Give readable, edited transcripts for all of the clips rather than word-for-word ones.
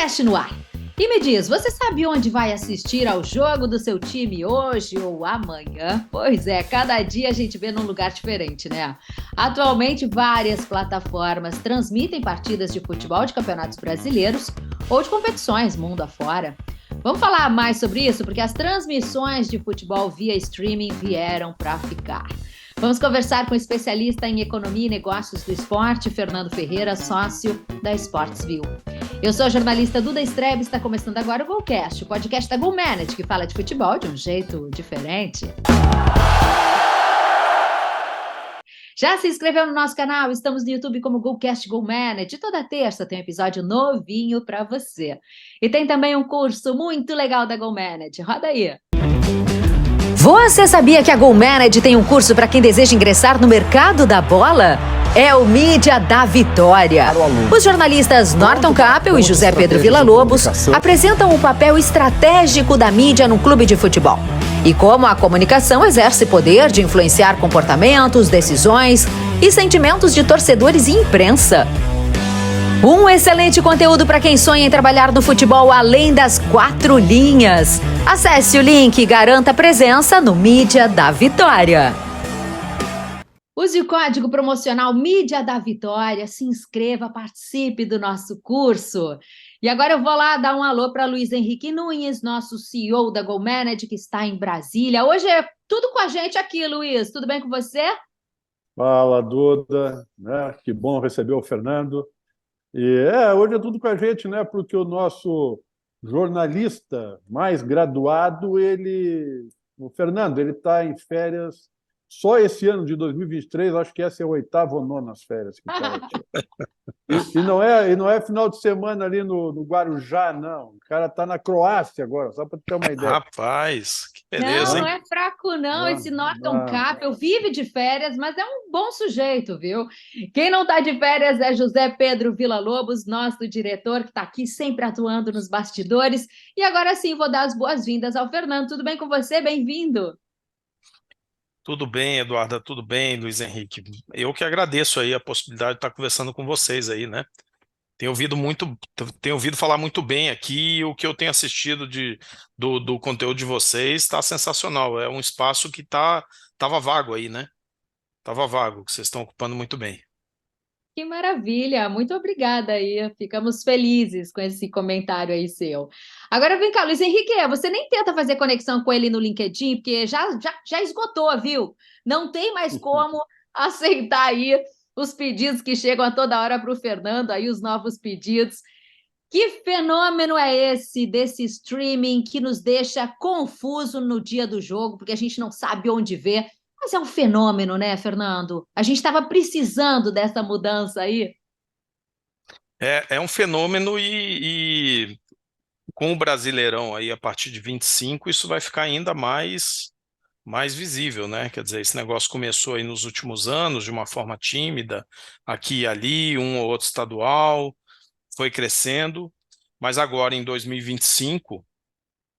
GoCast no ar. E me diz, você sabe onde vai assistir ao jogo do seu time hoje ou amanhã? Pois é, cada dia a gente vê num lugar diferente, né? Atualmente, várias plataformas transmitem partidas de futebol de campeonatos brasileiros ou de competições mundo afora. Vamos falar mais sobre isso, porque as transmissões de futebol via streaming vieram para ficar. Vamos conversar com o especialista em economia e negócios do esporte, Fernando Ferreira, sócio da Sportsville. Eu sou a jornalista Duda Strebe e está começando agora o GoCast, o podcast da GoManage, que fala de futebol de um jeito diferente. Já se inscreveu no nosso canal? Estamos no YouTube como GoCast GoManage. Toda terça tem um episódio novinho para você. E tem também um curso muito legal da GoManage. Roda aí! Você sabia que a GoManage tem um curso para quem deseja ingressar no mercado da bola? É o Mídia da Vitória. Os jornalistas Norton Capel e José Pedro Villa-Lobos apresentam o papel estratégico da mídia no clube de futebol e como a comunicação exerce poder de influenciar comportamentos, decisões e sentimentos de torcedores e imprensa. Um excelente conteúdo para quem sonha em trabalhar no futebol além das quatro linhas. Acesse o link e garanta presença no Mídia da Vitória. Use o código promocional Mídia da Vitória, se inscreva, participe do nosso curso. E agora eu vou lá dar um alô para Luiz Henrique Nunes, nosso CEO da GoManage, que está em Brasília. Hoje é tudo com a gente aqui, Luiz. Tudo bem com você? Fala, Duda. Que bom receber o Fernando. Hoje é tudo com a gente, né? Porque o nosso jornalista mais graduado, o Fernando, ele está em férias só esse ano de 2023, acho que essa é a 8ª ou 9ª férias que está aqui. E não é final de semana ali no Guarujá, não. O cara está na Croácia agora, só para ter uma ideia. Rapaz, que beleza, não, hein? Não é fraco, não. Esse Norton Capel vive de férias, mas é um bom sujeito, viu? Quem não está de férias é José Pedro Villa-Lobos, nosso diretor, que está aqui sempre atuando nos bastidores. E agora sim, vou dar as boas-vindas ao Fernando. Tudo bem com você? Bem-vindo. Tudo bem, Eduarda, tudo bem, Luiz Henrique. Eu que agradeço aí a possibilidade de estar conversando com vocês aí, né? Tenho ouvido falar muito bem aqui, e o que eu tenho assistido do conteúdo de vocês está sensacional. É um espaço que tava vago aí, né? Tava vago, que vocês estão ocupando muito bem. Que maravilha, muito obrigada aí, ficamos felizes com esse comentário aí seu. Agora vem cá, Luiz Henrique, você nem tenta fazer conexão com ele no LinkedIn, porque já esgotou, viu? Não tem mais como aceitar aí os pedidos que chegam a toda hora para o Fernando, aí os novos pedidos. Que fenômeno é esse desse streaming que nos deixa confuso no dia do jogo, porque a gente não sabe onde ver? Mas é um fenômeno, né, Fernando? A gente estava precisando dessa mudança aí. É um fenômeno e com o Brasileirão aí a partir de 25, isso vai ficar ainda mais visível, né? Quer dizer, esse negócio começou aí nos últimos anos de uma forma tímida, aqui e ali, um ou outro estadual, foi crescendo, mas agora em 2025,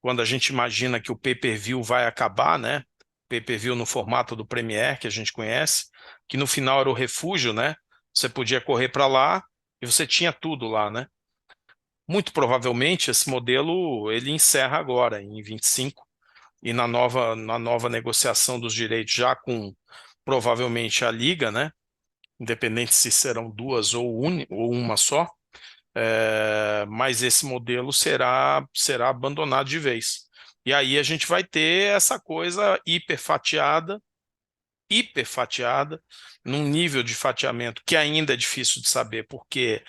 quando a gente imagina que o pay-per-view vai acabar, né? Pay-per-view no formato do Premiere, que a gente conhece, que no final era o refúgio, né? Você podia correr para lá e você tinha tudo lá, né? Muito provavelmente esse modelo ele encerra agora, em 25, e na nova negociação dos direitos, já com provavelmente a Liga, né? Independente se serão duas ou uma só, mas esse modelo será abandonado de vez. E aí a gente vai ter essa coisa hiperfatiada, num nível de fatiamento que ainda é difícil de saber, porque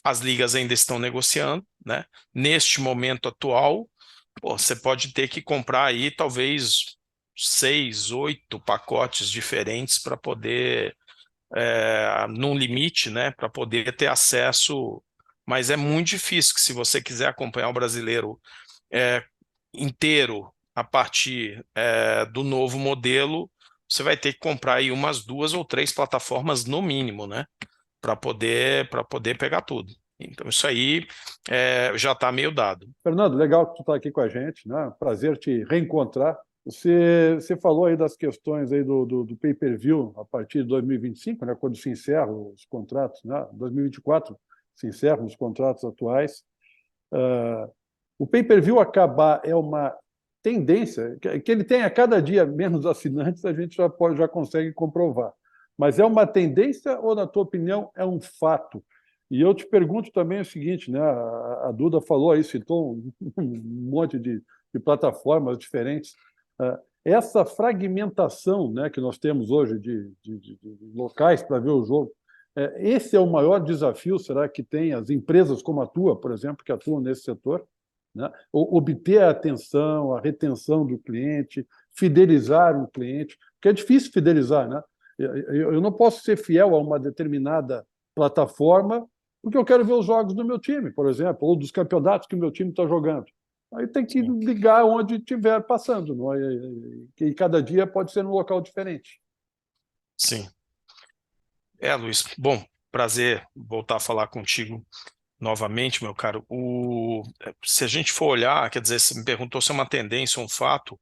as ligas ainda estão negociando, né? Neste momento atual, você pode ter que comprar aí talvez 6, 8 pacotes diferentes para poder, num limite, né? Para poder ter acesso. Mas é muito difícil que se você quiser acompanhar o brasileiro é, inteiro a partir do novo modelo, você vai ter que comprar aí umas 2 ou 3 plataformas no mínimo, né? Para poder pegar tudo. Então isso aí já está meio dado. Fernando, legal que tu está aqui com a gente, né? Prazer te reencontrar. Você falou aí das questões aí do pay-per-view a partir de 2025, né? Quando se encerram os contratos, né? 2024 se encerram os contratos atuais. O pay-per-view acabar é uma tendência, que ele tem a cada dia menos assinantes, a gente já consegue comprovar. Mas é uma tendência ou, na tua opinião, é um fato? E eu te pergunto também o seguinte, né? A Duda falou aí, citou um monte de plataformas diferentes. Essa fragmentação, né, que nós temos hoje de locais para ver o jogo, esse é o maior desafio, será que tem as empresas como a tua, por exemplo, que atuam nesse setor? Né? Obter a atenção, a retenção do cliente, fidelizar o cliente, porque é difícil fidelizar, né? Eu não posso ser fiel a uma determinada plataforma porque eu quero ver os jogos do meu time, por exemplo, ou dos campeonatos que o meu time está jogando. Aí tem que ligar onde estiver passando, não é? E cada dia pode ser num local diferente. Sim. Luiz, bom, prazer voltar a falar contigo novamente, meu caro. Se a gente for olhar, quer dizer, você me perguntou se é uma tendência ou um fato,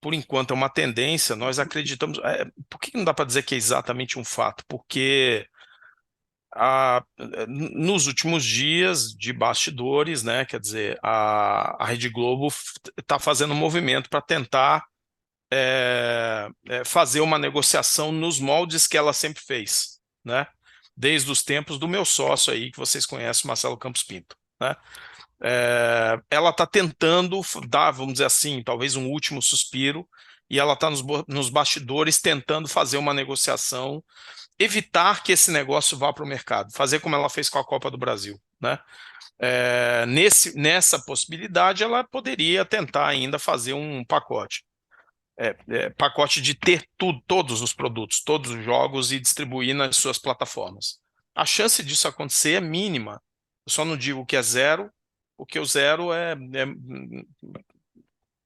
por enquanto é uma tendência, nós acreditamos. Por que não dá para dizer que é exatamente um fato? Porque nos últimos dias de bastidores, né, quer dizer, a Rede Globo está fazendo um movimento para tentar fazer uma negociação nos moldes que ela sempre fez, né? Desde os tempos do meu sócio aí, que vocês conhecem, Marcelo Campos Pinto, né? Ela está tentando dar, vamos dizer assim, talvez um último suspiro, e ela está nos bastidores tentando fazer uma negociação, evitar que esse negócio vá para o mercado, fazer como ela fez com a Copa do Brasil, né? Nessa possibilidade, ela poderia tentar ainda fazer um pacote. Pacote de ter todos os produtos, todos os jogos e distribuir nas suas plataformas. A chance disso acontecer é mínima. Eu só não digo que é zero, porque o zero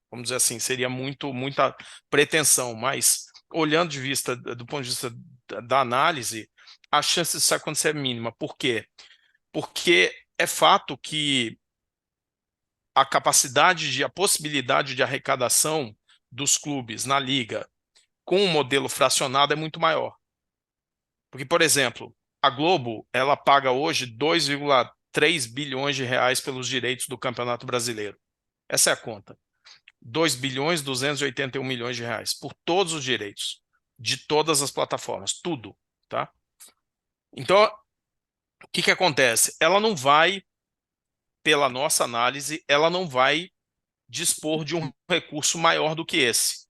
vamos dizer assim, seria muita pretensão, mas olhando do ponto de vista da análise, a chance disso acontecer é mínima. Por quê? Porque é fato que a possibilidade de arrecadação dos clubes na liga com um modelo fracionado é muito maior. Porque, por exemplo, a Globo, ela paga hoje 2,3 bilhões de reais pelos direitos do Campeonato Brasileiro. Essa é a conta. 2 bilhões 281 milhões de reais por todos os direitos de todas as plataformas, tudo, tá? Então, o que acontece? Ela não vai, pela nossa análise, ela não vai dispor de um recurso maior do que esse.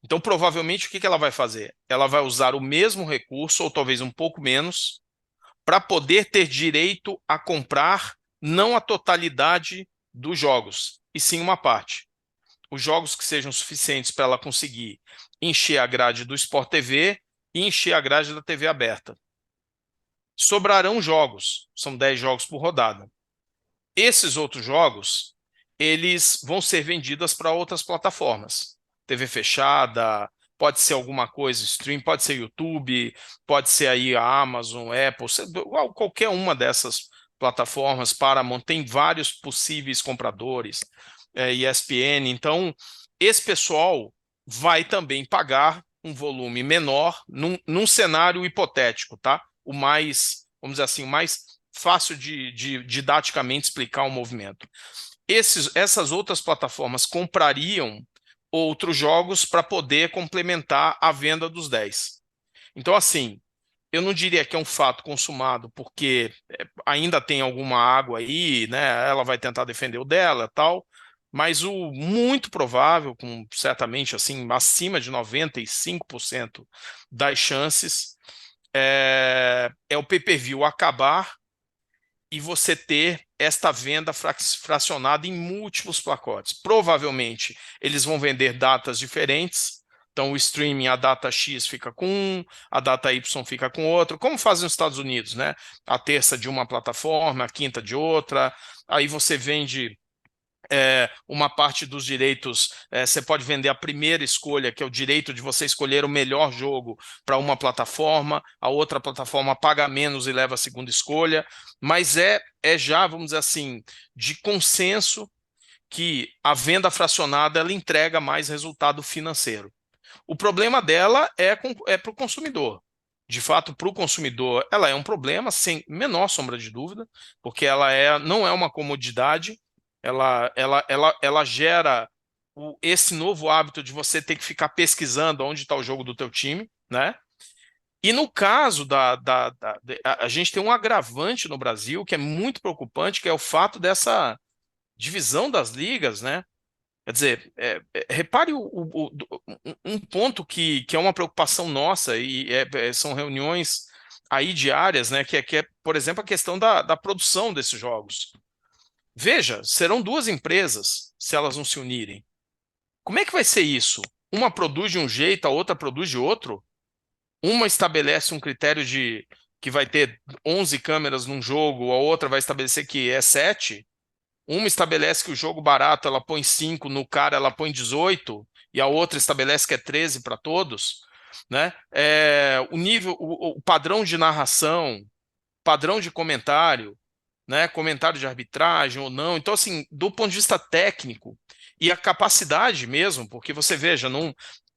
Então, provavelmente, o que ela vai fazer? Ela vai usar o mesmo recurso, ou talvez um pouco menos, para poder ter direito a comprar não a totalidade dos jogos, e sim uma parte. Os jogos que sejam suficientes para ela conseguir encher a grade do Sport TV e encher a grade da TV aberta. Sobrarão jogos, são 10 jogos por rodada. Esses outros jogos, eles vão ser vendidos para outras plataformas. TV fechada, pode ser alguma coisa, stream, pode ser YouTube, pode ser aí a Amazon, Apple, qualquer uma dessas plataformas, Paramount, tem vários possíveis compradores, ESPN. Então, esse pessoal vai também pagar um volume menor num cenário hipotético, tá? Vamos dizer assim, o mais fácil de didaticamente explicar o movimento. Essas outras plataformas comprariam outros jogos para poder complementar a venda dos 10. Então, assim, eu não diria que é um fato consumado, porque ainda tem alguma água aí, né? Ela vai tentar defender o dela e tal, mas o muito provável, com certamente assim, acima de 95% das chances, é o pay-per-view acabar e você ter esta venda fracionada em múltiplos pacotes. Provavelmente, eles vão vender datas diferentes. Então, o streaming, a data X fica com um, a data Y fica com outro, como fazem nos Estados Unidos, né? A terça de uma plataforma, a quinta de outra. Aí você vende uma parte dos direitos, você pode vender a primeira escolha, que é o direito de você escolher o melhor jogo para uma plataforma, a outra plataforma paga menos e leva a segunda escolha, mas já, vamos dizer assim, de consenso que a venda fracionada ela entrega mais resultado financeiro. O problema dela é para o consumidor. de fato, para o consumidor, ela é um problema, sem menor sombra de dúvida, porque não é uma comodidade, ela gera esse novo hábito de você ter que ficar pesquisando onde está o jogo do teu time, né? E no caso a gente tem um agravante no Brasil que é muito preocupante, que é o fato dessa divisão das ligas, né? Quer dizer, repare um ponto que é uma preocupação nossa, e são reuniões aí diárias, né? Que é, por exemplo, a questão da produção desses jogos. Veja, serão duas empresas se elas não se unirem. Como é que vai ser isso? Uma produz de um jeito, a outra produz de outro? Uma estabelece um critério de que vai ter 11 câmeras num jogo, a outra vai estabelecer que é 7. Uma estabelece que o jogo barato ela põe 5, no cara ela põe 18, e a outra estabelece que é 13 para todos, né? O nível, o padrão de narração, padrão de comentário, né? Comentário de arbitragem ou não. Então, assim, do ponto de vista técnico e a capacidade mesmo, porque você veja,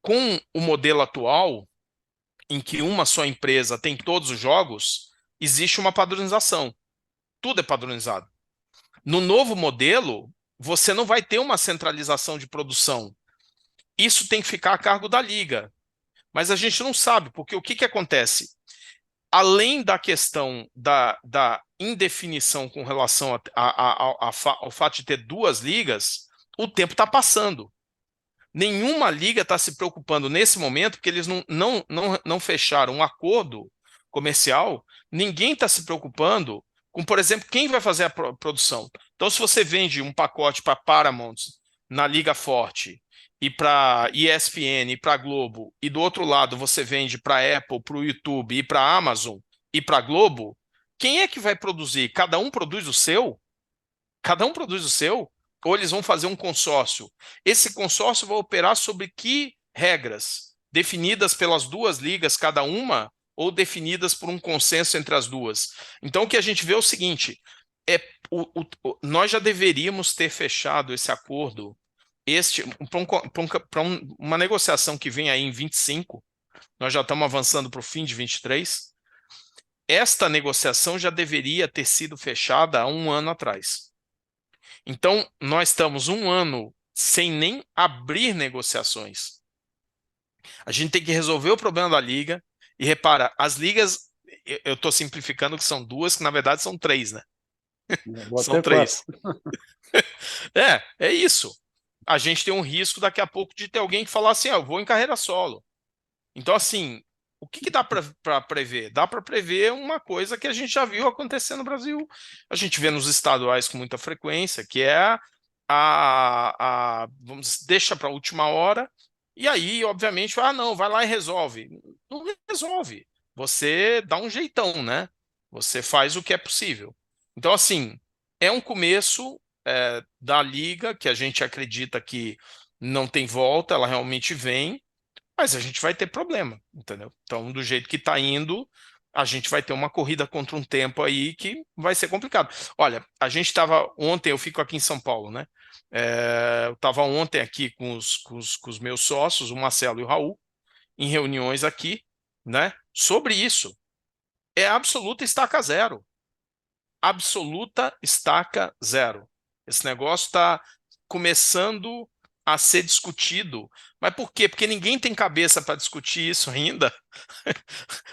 com o modelo atual, em que uma só empresa tem todos os jogos, existe uma padronização. Tudo é padronizado. No novo modelo, você não vai ter uma centralização de produção. Isso tem que ficar a cargo da liga. Mas a gente não sabe, porque o que acontece? Além da questão da indefinição com relação ao fato de ter duas ligas, o tempo está passando. Nenhuma liga está se preocupando nesse momento, porque eles não fecharam um acordo comercial, ninguém está se preocupando com, por exemplo, quem vai fazer a produção. Então, se você vende um pacote para Paramount na Liga Forte, e para ESPN, e para Globo, e do outro lado você vende para Apple, para o YouTube, e para Amazon, e para Globo, quem é que vai produzir? Cada um produz o seu? Cada um produz o seu? Ou eles vão fazer um consórcio? Esse consórcio vai operar sobre que regras? Definidas pelas duas ligas, cada uma, ou definidas por um consenso entre as duas? Então, o que a gente vê é o seguinte: nós já deveríamos ter fechado esse acordo para uma negociação que vem aí em 25, nós já estamos avançando para o fim de 23. Esta negociação já deveria ter sido fechada há um ano atrás. Então, nós estamos um ano sem nem abrir negociações. A gente tem que resolver o problema da liga. E repara, as ligas, eu estou simplificando que são duas, que na verdade são três, né? São três. É isso. A gente tem um risco daqui a pouco de ter alguém que falar assim, eu vou em carreira solo. Então, assim, o que dá para prever? Dá para prever uma coisa que a gente já viu acontecer no Brasil. A gente vê nos estaduais com muita frequência, que é vamos deixa para a última hora, e aí, obviamente, não, vai lá e resolve. Não resolve. Você dá um jeitão, né? Você faz o que é possível. Então, assim, é um começo da liga que a gente acredita que não tem volta, ela realmente vem, mas a gente vai ter problema, entendeu? Então, do jeito que está indo, a gente vai ter uma corrida contra um tempo aí que vai ser complicado. Olha, a gente estava ontem, eu fico aqui em São Paulo, né? Eu estava ontem aqui com os meus sócios, o Marcelo e o Raul, em reuniões aqui, né? Sobre isso. É absoluta estaca zero. Absoluta estaca zero. Esse negócio está começando a ser discutido. Mas por quê? Porque ninguém tem cabeça para discutir isso ainda,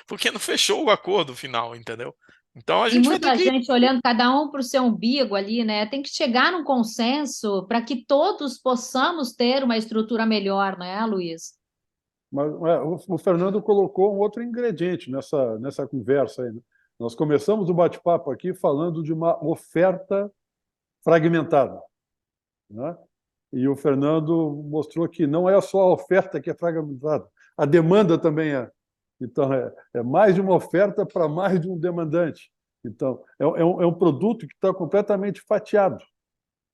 porque não fechou o acordo final, entendeu? Então a E gente vai ter muita que. gente olhando cada um para o seu umbigo ali, né? Tem que chegar num consenso para que todos possamos ter uma estrutura melhor, não é, Luiz? Mas o Fernando colocou um outro ingrediente nessa conversa aí, né? Nós começamos o bate-papo aqui falando de uma oferta fragmentada, né? E o Fernando mostrou que não é só a oferta que é fragmentada, a demanda também é. Então, é mais de uma oferta para mais de um demandante. Então, é um produto que está completamente fatiado.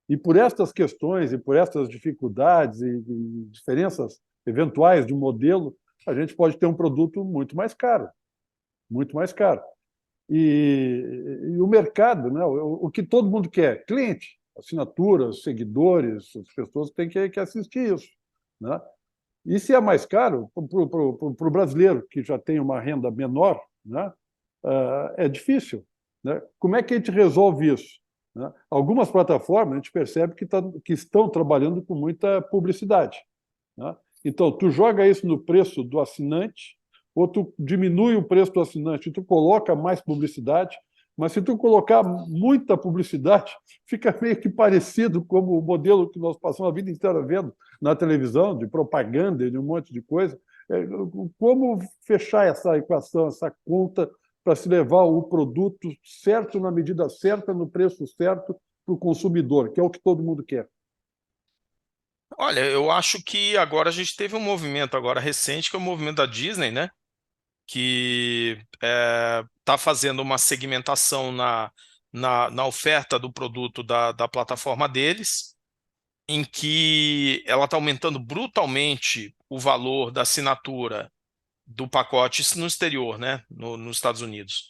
E por estas questões, e por estas dificuldades e diferenças eventuais de um modelo, a gente pode ter um produto muito mais caro. Muito mais caro. E o mercado, né? O que todo mundo quer? Cliente, assinaturas, seguidores, as pessoas têm que assistir isso, né? E se é mais caro, para o brasileiro que já tem uma renda menor, né, é difícil. Né? Como é que a gente resolve isso? Né? Algumas plataformas a gente percebe que estão trabalhando com muita publicidade. Né? Então, tu joga isso no preço do assinante, ou tu diminui o preço do assinante, tu coloca mais publicidade, mas se tu colocar muita publicidade, fica meio que parecido como o modelo que nós passamos a vida inteira vendo na televisão, de propaganda, de um monte de coisa. Como fechar essa equação, essa conta, para se levar o produto certo, na medida certa, no preço certo, para o consumidor, que é o que todo mundo quer? Olha, eu acho que agora a gente teve um movimento agora recente, que é o movimento da Disney, né? Que está fazendo uma segmentação na oferta do produto da plataforma deles, em que ela está aumentando brutalmente o valor da assinatura do pacote, isso no exterior, né? Nos Estados Unidos.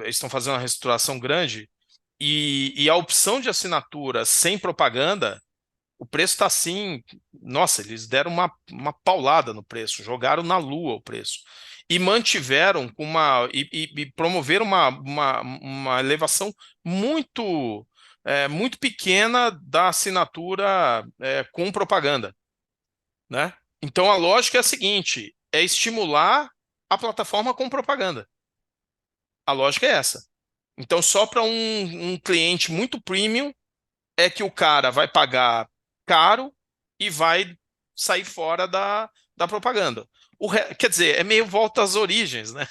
Eles estão fazendo uma reestruturação grande e a opção de assinatura sem propaganda, o preço está assim, nossa, eles deram uma paulada no preço, jogaram na lua o preço. E mantiveram e promoveram uma elevação muito, muito pequena da assinatura com propaganda, né? Então a lógica é a seguinte: é estimular a plataforma com propaganda. A lógica é essa. Então, só para um cliente muito premium é que o cara vai pagar caro e vai sair fora da propaganda. Quer dizer, é meio volta às origens, né?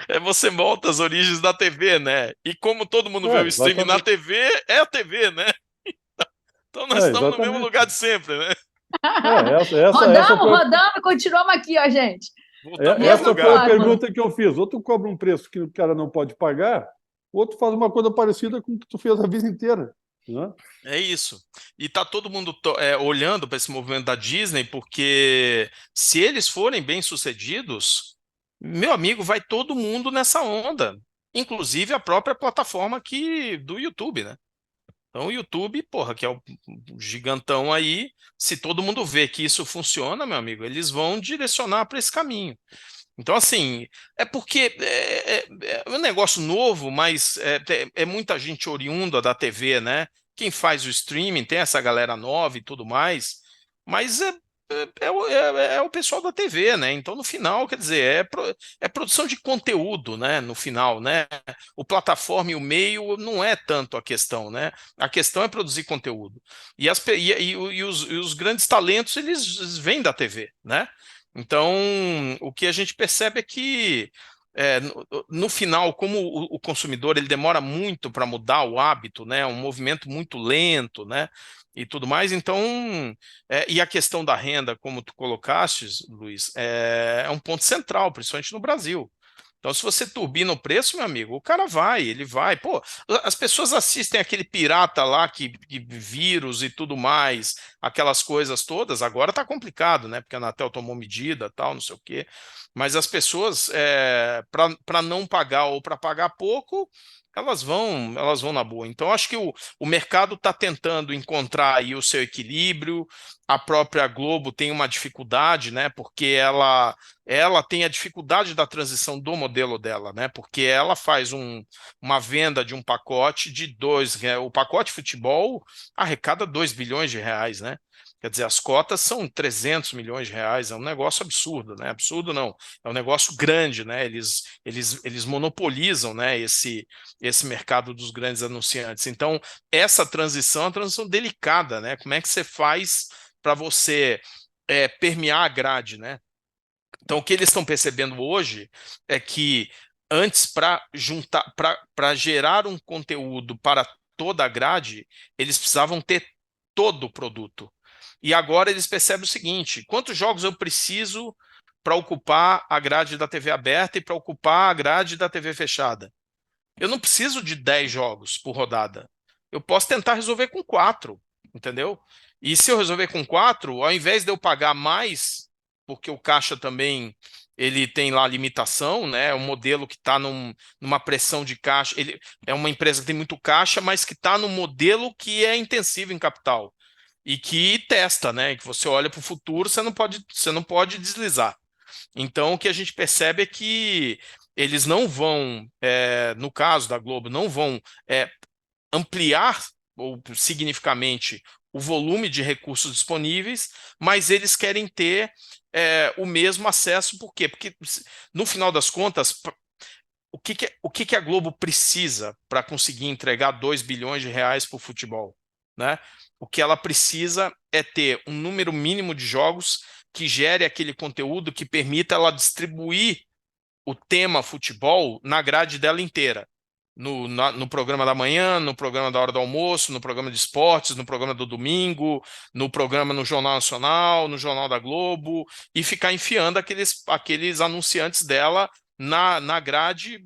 É você volta às origens da TV, né? E como todo mundo vê o streaming na Exatamente. TV, é a TV, né? Então nós estamos no mesmo Exatamente. lugar de sempre, né? Essa Rodamos, foi, rodamos e continuamos aqui, ó, gente. Voltamos ao Mesma essa foi a lugar. fórmula. pergunta que eu fiz. Ou tu cobra um preço que o cara não pode pagar, ou tu faz uma coisa parecida com o que tu fez a vida inteira. Né? É isso. E tá todo mundo olhando para esse movimento da Disney, porque se eles forem bem-sucedidos, meu amigo, vai todo mundo nessa onda. Inclusive a própria plataforma aqui do YouTube, né? Então o YouTube, porra, que é o gigantão aí, se todo mundo vê que isso funciona, meu amigo, eles vão direcionar para esse caminho. Então, assim, é porque é um negócio novo, mas é muita gente oriunda da TV, né? Quem faz o streaming tem essa galera nova e tudo mais, mas é o pessoal da TV, né? Então, no final, quer dizer, é produção de conteúdo, né? No final, né? O plataforma e o meio não é tanto a questão, né? A questão é produzir conteúdo. E os grandes talentos, eles vêm da TV, né? Então, o que a gente percebe é que, no final, como o consumidor ele demora muito para mudar o hábito, né, um movimento muito lento, né, e tudo mais, então, e a questão da renda, como tu colocaste, Luiz, é um ponto central, principalmente no Brasil. Então, se você turbina o preço, meu amigo, o cara vai, ele vai. Pô, as pessoas assistem aquele pirata lá que vírus e tudo mais, aquelas coisas todas. Agora tá complicado, né? Porque a Anatel tomou medida, tal, não sei o quê. Mas as pessoas, para não pagar ou para pagar pouco, elas vão na boa. Então, acho que o mercado está tentando encontrar aí o seu equilíbrio. A própria Globo tem uma dificuldade, né? Porque ela tem a dificuldade da transição do modelo dela, né? Porque ela faz uma venda de um pacote de o pacote futebol arrecada 2 bilhões de reais, né? Quer dizer, as cotas são 300 milhões de reais, é um negócio absurdo, né? Absurdo não, é um negócio grande, né? Eles monopolizam, né, esse mercado dos grandes anunciantes. Então, essa transição é uma transição delicada, né? Como é que você faz para você permear a grade, né? Então, o que eles estão percebendo hoje é que antes, para gerar um conteúdo para toda a grade, eles precisavam ter todo o produto. E agora eles percebem o seguinte: quantos jogos eu preciso para ocupar a grade da TV aberta e para ocupar a grade da TV fechada? Eu não preciso de 10 jogos por rodada. Eu posso tentar resolver com 4, entendeu? E se eu resolver com 4, ao invés de eu pagar mais, porque o caixa também ele tem lá limitação, né? É um modelo que está numa pressão de caixa. Ele é uma empresa que tem muito caixa, mas que está num modelo que é intensivo em capital. e que testa, né? Que você olha para o futuro, você não pode deslizar. Então, o que a gente percebe é que eles não vão, no caso da Globo, não vão ampliar ou significativamente o volume de recursos disponíveis, mas eles querem ter o mesmo acesso. Por quê? Porque, no final das contas, o que a Globo precisa para conseguir entregar 2 bilhões de reais para o futebol, né? O que ela precisa é ter um número mínimo de jogos que gere aquele conteúdo que permita ela distribuir o tema futebol na grade dela inteira. No programa da manhã, no programa da hora do almoço, no programa de esportes, no programa do domingo, no programa no Jornal Nacional, no Jornal da Globo, e ficar enfiando aqueles anunciantes dela na grade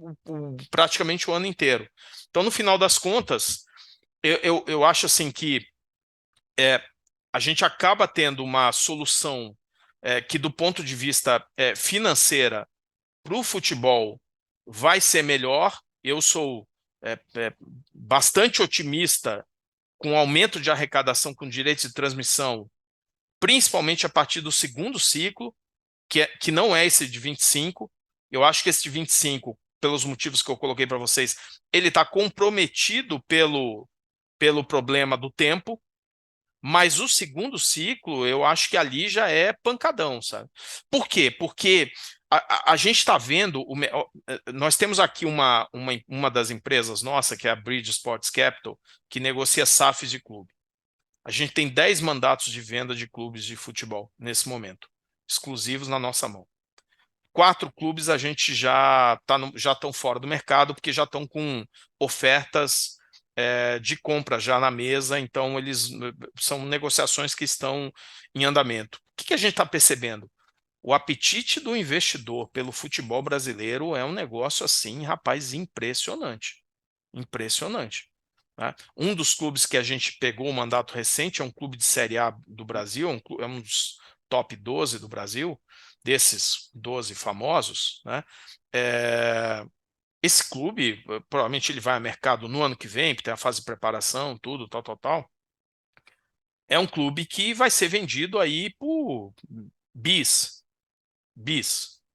praticamente o ano inteiro. Então, no final das contas, eu acho assim que a gente acaba tendo uma solução que, do ponto de vista financeira, para o futebol vai ser melhor. Eu sou bastante otimista com o aumento de arrecadação com direitos de transmissão, principalmente a partir do segundo ciclo, que não é esse de 25. Eu acho que esse de 25, pelos motivos que eu coloquei para vocês, ele está comprometido pelo problema do tempo. Mas o segundo ciclo, eu acho que ali já é pancadão, sabe? Por quê? Porque a gente está vendo, nós temos aqui uma das empresas nossa, que é a Bridge Sports Capital, que negocia SAFs de clube. A gente tem 10 mandatos de venda de clubes de futebol nesse momento, exclusivos na nossa mão. 4 clubes a gente já estão fora do mercado, porque já estão com ofertas de compra já na mesa, então são negociações que estão em andamento. O que a gente está percebendo? O apetite do investidor pelo futebol brasileiro é um negócio assim, rapaz, impressionante. Impressionante. Né? Um dos clubes que a gente pegou o mandato recente é um clube de Série A do Brasil, é um dos top 12 do Brasil, desses 12 famosos, né? Esse clube, provavelmente ele vai ao mercado no ano que vem, porque tem a fase de preparação, tudo, tal, tal, tal. É um clube que vai ser vendido aí por bis,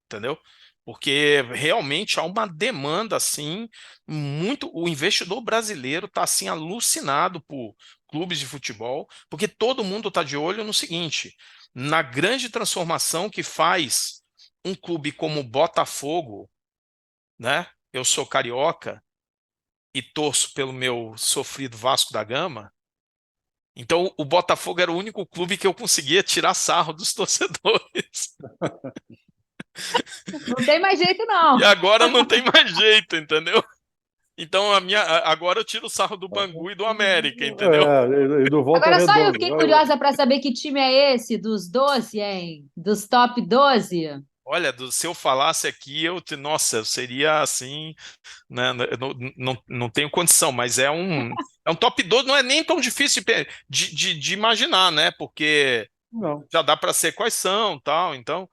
entendeu? Porque realmente há uma demanda assim, muito. O investidor brasileiro está assim alucinado por clubes de futebol, porque todo mundo está de olho no seguinte: na grande transformação que faz um clube como o Botafogo, né? Eu sou carioca e torço pelo meu sofrido Vasco da Gama. Então, o Botafogo era o único clube que eu conseguia tirar sarro dos torcedores. Não tem mais jeito, E não. agora não tem mais jeito, entendeu? Então, agora eu tiro o sarro do Bangu e do América, entendeu? E do Volta Agora só eu Redonda. fiquei curiosa para saber que time é esse dos 12, hein? Dos top 12. Olha, se eu falasse aqui, nossa, eu seria assim, né? Eu não tenho condição, mas é um top 12, não é nem tão difícil de imaginar, né? Porque Não. já dá para ser quais são, tal, então.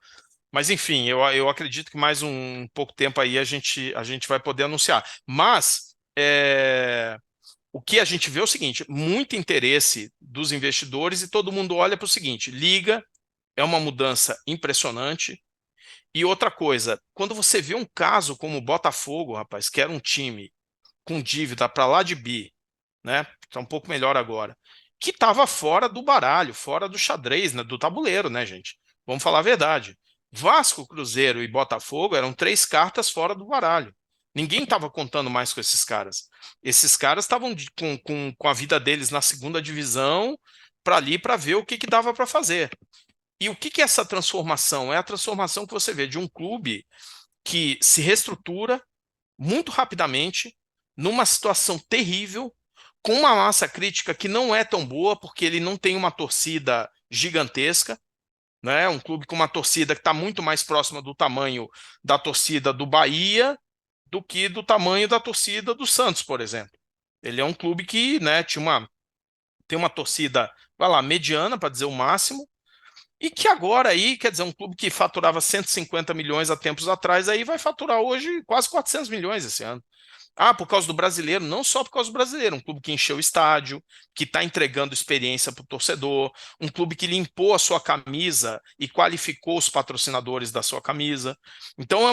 Mas enfim, eu acredito que mais um pouco tempo aí a gente vai poder anunciar. Mas o que a gente vê é o seguinte: muito interesse dos investidores e todo mundo olha para o seguinte: Liga é uma mudança impressionante. E outra coisa, quando você vê um caso como o Botafogo, rapaz, que era um time com dívida para lá de bi, né? Está um pouco melhor agora, que estava fora do baralho, fora do xadrez, né? Do tabuleiro, né, gente? Vamos falar a verdade. Vasco, Cruzeiro e Botafogo eram 3 cartas fora do baralho. Ninguém estava contando mais com esses caras. Esses caras estavam com a vida deles na segunda divisão para ali para ver o que dava para fazer. E o que é essa transformação? É a transformação que você vê de um clube que se reestrutura muito rapidamente, numa situação terrível, com uma massa crítica que não é tão boa, porque ele não tem uma torcida gigantesca, né? Um clube com uma torcida que está muito mais próxima do tamanho da torcida do Bahia do que do tamanho da torcida do Santos, por exemplo. Ele é um clube que, né, tem uma torcida, vai lá, mediana, para dizer o máximo, e que agora aí, quer dizer, um clube que faturava 150 milhões há tempos atrás, aí vai faturar hoje quase 400 milhões esse ano. Ah, por causa do brasileiro, não só por causa do brasileiro, um clube que encheu o estádio, que está entregando experiência para o torcedor, um clube que limpou a sua camisa e qualificou os patrocinadores da sua camisa. Então,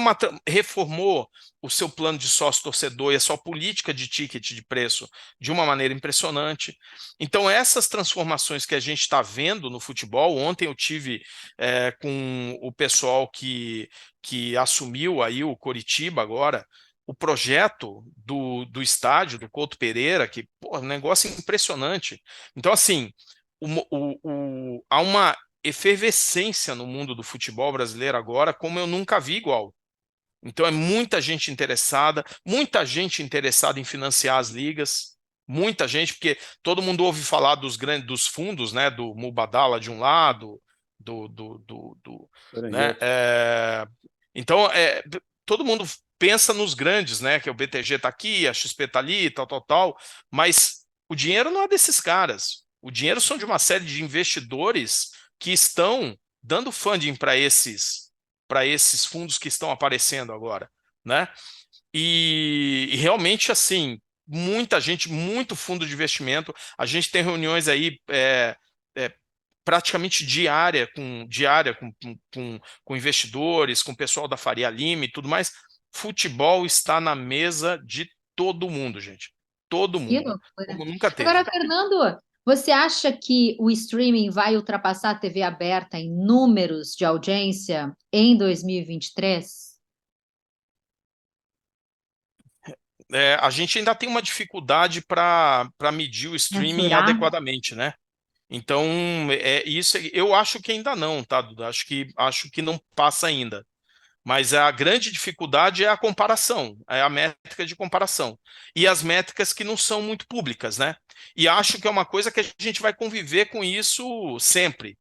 reformou o seu plano de sócio-torcedor e a sua política de ticket de preço de uma maneira impressionante. Então, essas transformações que a gente está vendo no futebol, ontem eu tive com o pessoal que assumiu aí o Coritiba agora, o projeto do estádio, do Couto Pereira, que, pô, é um negócio impressionante. Então, assim, há uma efervescência no mundo do futebol brasileiro agora, como eu nunca vi igual. Então, é muita gente interessada em financiar as ligas, muita gente, porque todo mundo ouve falar dos fundos, né, do Mubadala de um lado, né, Berenguete. então, todo mundo pensa nos grandes, né? Que o BTG está aqui, a XP está ali, tal, tal, tal. Mas o dinheiro não é desses caras. O dinheiro são de uma série de investidores que estão dando funding para esses fundos que estão aparecendo agora, né? E realmente, assim, muita gente, muito fundo de investimento. A gente tem reuniões aí é, praticamente com investidores, com o pessoal da Faria Lima e tudo mais. Futebol está na mesa de todo mundo, gente. Todo Que mundo. loucura. Como nunca Agora, teve. Fernando, você acha que o streaming vai ultrapassar a TV aberta em números de audiência em 2023? A gente ainda tem uma dificuldade para medir o streaming Mensurar? adequadamente, né? Então, isso eu acho que ainda não, tá, Duda? Acho que não passa ainda. Mas a grande dificuldade é a comparação, é a métrica de comparação. E as métricas que não são muito públicas, né? E acho que é uma coisa que a gente vai conviver com isso sempre,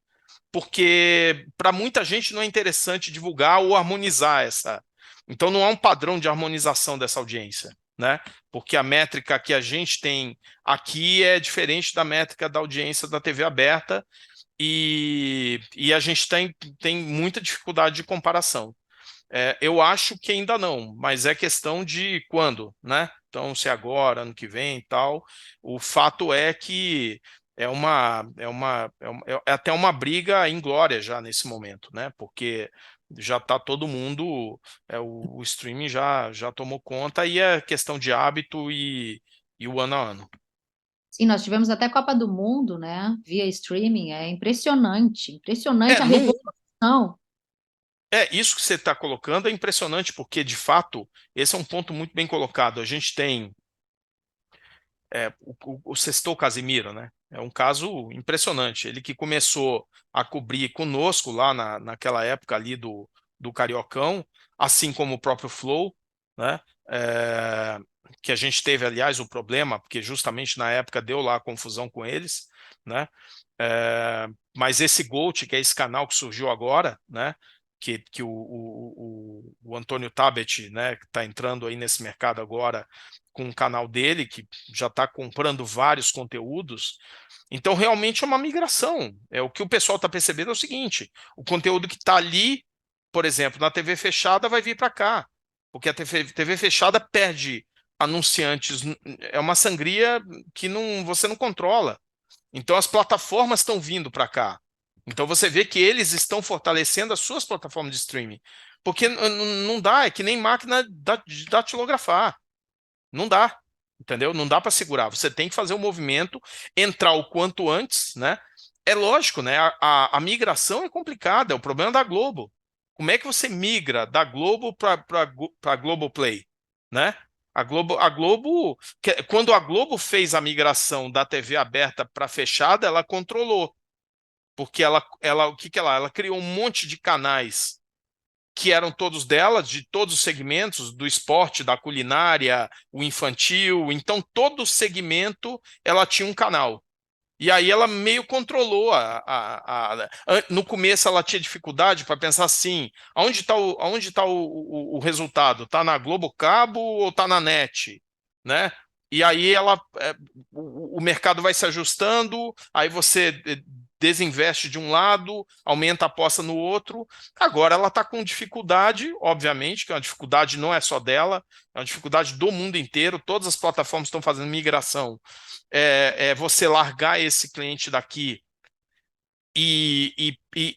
porque para muita gente não é interessante divulgar ou harmonizar essa. Então não há um padrão de harmonização dessa audiência, né? Porque a métrica que a gente tem aqui é diferente da métrica da audiência da TV aberta e a gente tem muita dificuldade de comparação. Eu acho que ainda não, mas é questão de quando, né? Então, se é agora, ano que vem e tal. O fato é que é até uma briga inglória já nesse momento, né? Porque já está todo mundo, o streaming já tomou conta e é questão de hábito e o ano a ano. Sim, nós tivemos até Copa do Mundo, né? Via streaming. É impressionante, É, impressionante a não, revolução. isso que você está colocando é impressionante, porque de fato esse é um ponto muito bem colocado. A gente tem o Sextou Casimiro, né? É um caso impressionante. Ele que começou a cobrir conosco lá naquela época ali do Cariocão, assim como o próprio Flow, né? É, que a gente teve, aliás, o problema, porque justamente na época deu lá a confusão com eles, né? Mas esse Gold, que é esse canal que surgiu agora, né? Que o Antônio Tabet, né, que está entrando aí nesse mercado agora com o canal dele, que já está comprando vários conteúdos. Então, realmente é uma migração. O que o pessoal está percebendo é o seguinte: o conteúdo que está ali, por exemplo, na TV fechada, vai vir para cá. Porque a TV fechada perde anunciantes. É uma sangria que você não controla. Então, as plataformas estão vindo para cá. Então, você vê que eles estão fortalecendo as suas plataformas de streaming. Porque não dá, é que nem máquina de datilografar. Não dá, entendeu? Não dá para segurar. Você tem que fazer o movimento, entrar o quanto antes, né? É lógico, né? A migração é complicada, é o problema da Globo. Como é que você migra da Globo para Globoplay, né? Quando a Globo fez a migração da TV aberta para fechada, ela controlou, porque o que ela criou um monte de canais que eram todos dela, de todos os segmentos, do esporte, da culinária, o infantil. Então, todo segmento ela tinha um canal. E aí ela meio controlou. No começo ela tinha dificuldade para pensar assim: aonde tá o resultado? Está na Globo Cabo ou está na NET? Né? E aí o mercado vai se ajustando, aí você desinveste de um lado, aumenta a aposta no outro. Agora ela está com dificuldade, obviamente, que é uma dificuldade não é só dela, é uma dificuldade do mundo inteiro, todas as plataformas estão fazendo migração. Você largar esse cliente daqui e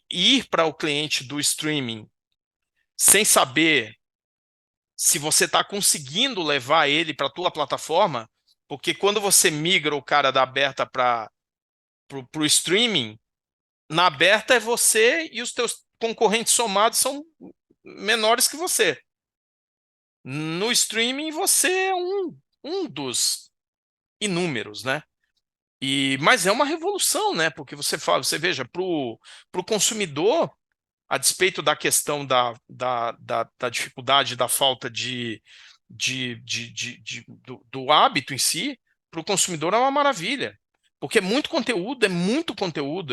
ir para o cliente do streaming sem saber se você está conseguindo levar ele para a tua plataforma, porque quando você migra o cara da aberta para o streaming, na aberta é você e os teus concorrentes somados são menores que você. No streaming você é um dos inúmeros, né? Mas é uma revolução, né? Porque você veja, para o consumidor, a despeito da questão da dificuldade, da falta do hábito em si, para o consumidor é uma maravilha. Porque é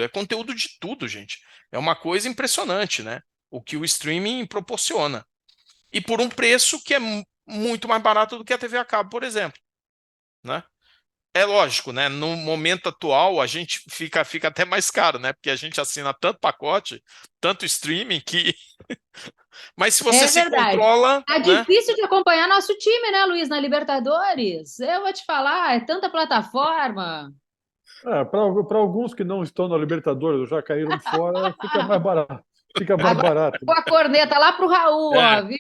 conteúdo de tudo, gente. É uma coisa impressionante, né? O que o streaming proporciona. E por um preço que é muito mais barato do que a TV a cabo, por exemplo, né? É lógico, né? No momento atual, a gente fica até mais caro, né? Porque a gente assina tanto pacote, tanto streaming que. Mas se você É se verdade. controla, Tá né? difícil de acompanhar nosso time, né, Luiz, na Libertadores? Eu vou te falar, é tanta plataforma. Para alguns que não estão na Libertadores, já caíram fora, fica mais barato. Fica mais Agora, barato. com a corneta lá pro Raul, É, ó, viu?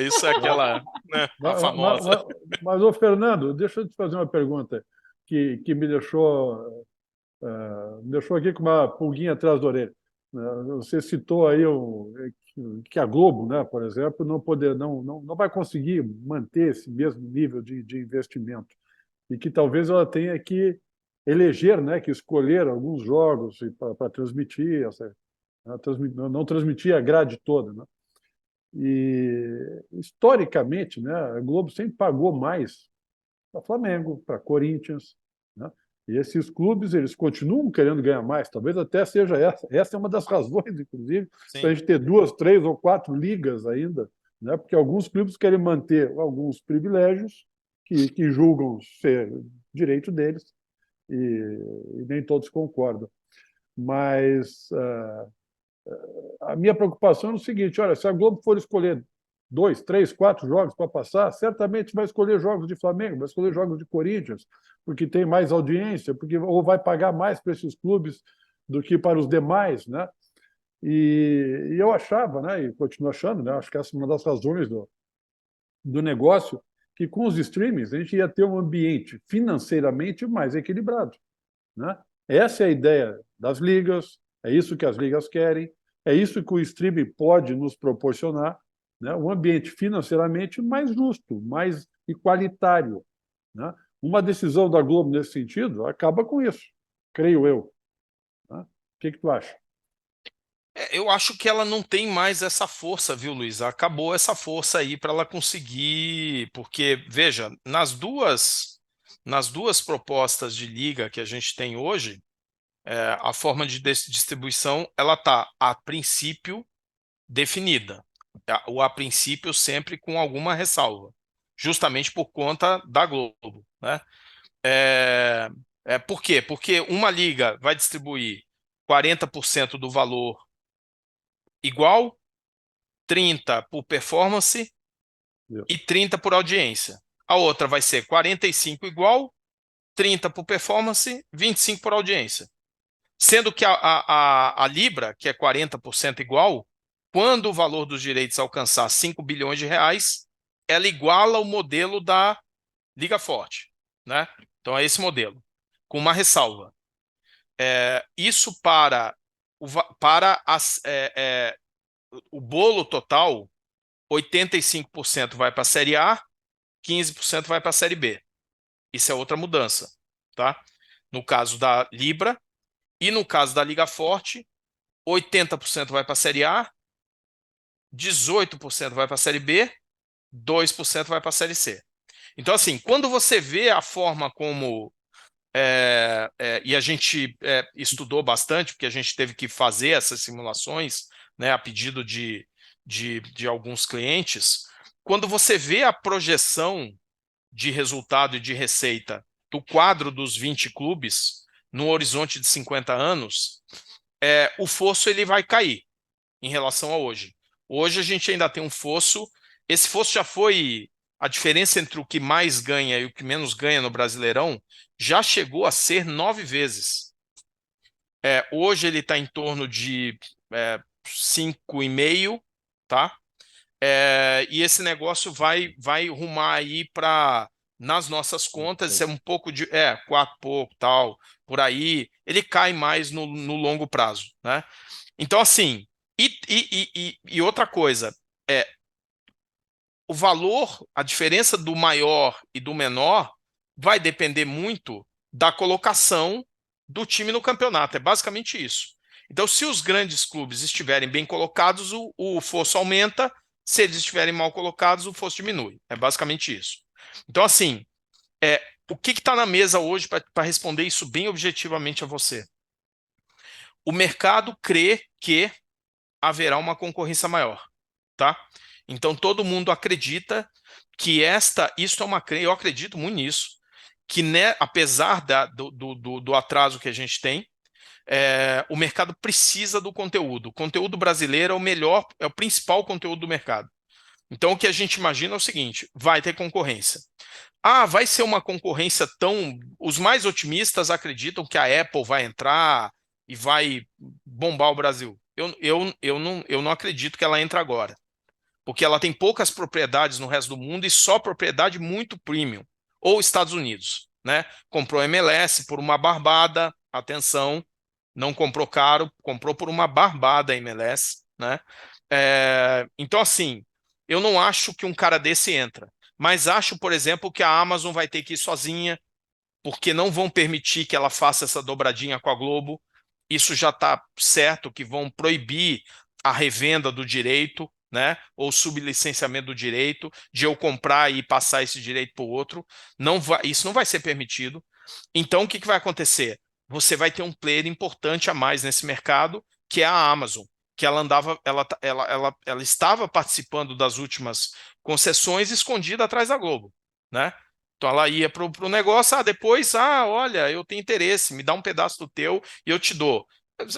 isso é aquela, né? A Mas, famosa. ô Fernando, deixa eu te fazer uma pergunta que me deixou aqui com uma pulguinha atrás da orelha. Né? Você citou aí que a Globo, né, por exemplo, não vai conseguir manter esse mesmo nível de investimento e que talvez ela tenha que eleger, né, que escolher alguns jogos para transmitir, não transmitir a grade toda, né? E historicamente, né, a Globo sempre pagou mais para Flamengo, para Corinthians, né? E esses clubes, eles continuam querendo ganhar mais. Talvez até seja essa. Essa é uma das razões, inclusive, para a Sim. gente ter 2, 3 ou 4 ligas ainda, né? Porque alguns clubes querem manter alguns privilégios que julgam ser direito deles e, e nem todos concordam. Mas a minha preocupação é o seguinte: olha, se a Globo for escolher 2, 3, 4 jogos para passar, certamente vai escolher jogos de Flamengo, vai escolher jogos de Corinthians, porque tem mais audiência, ou vai pagar mais para esses clubes do que para os demais, né? E eu achava, né, e continuo achando, né, acho que essa é uma das razões do negócio, que com os streamings a gente ia ter um ambiente financeiramente mais equilibrado, né? Essa é a ideia das ligas, é isso que as ligas querem, é isso que o streaming pode nos proporcionar, né? Um ambiente financeiramente mais justo, mais igualitário, né? Uma decisão da Globo nesse sentido acaba com isso, creio eu, né? O que tu acha? Eu acho que ela não tem mais essa força, viu, Luiz? Acabou essa força aí para ela conseguir, porque veja, nas duas propostas de liga que a gente tem hoje, a forma de distribuição ela está a princípio definida. O a princípio sempre com alguma ressalva, justamente por conta da Globo, né? Por quê? Porque uma liga vai distribuir 40% do valor igual, 30 por performance e 30 por audiência. A outra vai ser 45 igual, 30 por performance, 25 por audiência. Sendo que a Libra, que é 40% igual, quando o valor dos direitos alcançar 5 bilhões de reais, ela iguala o modelo da Liga Forte, né? Então é esse modelo, com uma ressalva. Isso o bolo total, 85% vai para a Série A, 15% vai para a Série B. Isso é outra mudança, tá? No caso da Libra e no caso da Liga Forte, 80% vai para a Série A, 18% vai para a Série B, 2% vai para a Série C. Então, assim, quando você vê a forma como e a gente estudou bastante, porque a gente teve que fazer essas simulações, né, a pedido de alguns clientes. Quando você vê a projeção de resultado e de receita do quadro dos 20 clubes, no horizonte de 50 anos, o fosso ele vai cair em relação a hoje. Hoje a gente ainda tem um fosso, esse fosso já foi, a diferença entre o que mais ganha e o que menos ganha no Brasileirão já chegou a ser 9 vezes. Hoje ele está em torno de 5,5, tá? E esse negócio vai rumar aí para, nas nossas contas, isso é um pouco de 4 pouco, tal, por aí, ele cai mais no longo prazo, né? Então, assim, e outra coisa, o valor, a diferença do maior e do menor vai depender muito da colocação do time no campeonato, é basicamente isso. Então, se os grandes clubes estiverem bem colocados, o fosso aumenta, se eles estiverem mal colocados, o fosso diminui, é basicamente isso. Então, assim, o que está na mesa hoje para responder isso bem objetivamente a você? O mercado crê que haverá uma concorrência maior, tá? Então todo mundo acredita que isso é eu acredito muito nisso, que apesar do atraso que a gente tem, o mercado precisa do conteúdo. O conteúdo brasileiro é o melhor, é o principal conteúdo do mercado. Então o que a gente imagina é o seguinte: vai ter concorrência. Vai ser uma concorrência tão. Os mais otimistas acreditam que a Apple vai entrar e vai bombar o Brasil. Eu não acredito que ela entre agora, porque ela tem poucas propriedades no resto do mundo e só propriedade muito premium, ou Estados Unidos, né? Comprou MLS por uma barbada, atenção, não comprou caro, comprou por uma barbada a MLS, né? Então, assim, eu não acho que um cara desse entra, mas acho, por exemplo, que a Amazon vai ter que ir sozinha, porque não vão permitir que ela faça essa dobradinha com a Globo. Isso já está certo, que vão proibir a revenda do direito, né? Ou sublicenciamento do direito, de eu comprar e passar esse direito para o outro. Isso não vai ser permitido. Então, o que vai acontecer? Você vai ter um player importante a mais nesse mercado, que é a Amazon, que ela estava participando das últimas concessões escondida atrás da Globo, né? Então ela ia para o negócio, depois, olha, eu tenho interesse, me dá um pedaço do teu e eu te dou.